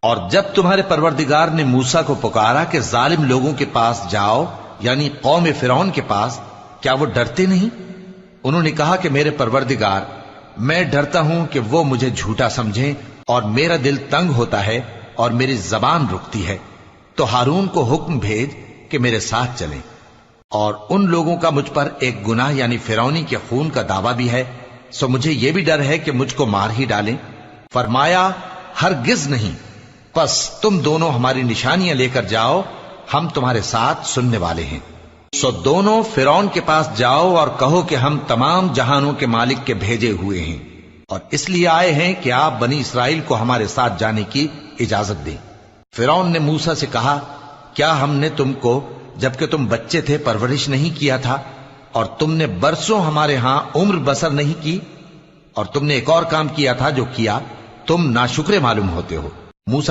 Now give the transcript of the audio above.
اور جب تمہارے پروردگار نے موسیٰ کو پکارا کہ ظالم لوگوں کے پاس جاؤ، یعنی قوم فرعون کے پاس، کیا وہ ڈرتے نہیں؟ انہوں نے کہا کہ میرے پروردگار، میں ڈرتا ہوں کہ وہ مجھے جھوٹا سمجھیں، اور میرا دل تنگ ہوتا ہے اور میری زبان رکتی ہے، تو ہارون کو حکم بھیج کہ میرے ساتھ چلیں۔ اور ان لوگوں کا مجھ پر ایک گناہ یعنی فرعونی کے خون کا دعویٰ بھی ہے، سو مجھے یہ بھی ڈر ہے کہ مجھ کو مار ہی ڈالیں۔ فرمایا ہرگز نہیں، پس تم دونوں ہماری نشانیاں لے کر جاؤ، ہم تمہارے ساتھ سننے والے ہیں۔ سو دونوں فرعون کے پاس جاؤ اور کہو کہ ہم تمام جہانوں کے مالک کے بھیجے ہوئے ہیں، اور اس لیے آئے ہیں کہ آپ بنی اسرائیل کو ہمارے ساتھ جانے کی اجازت دیں۔ فرعون نے موسیٰ سے کہا، کیا ہم نے تم کو جبکہ تم بچے تھے پرورش نہیں کیا تھا، اور تم نے برسوں ہمارے ہاں عمر بسر نہیں کی؟ اور تم نے ایک اور کام کیا تھا جو کیا، تم ناشکرے معلوم ہوتے ہو۔ موسیٰ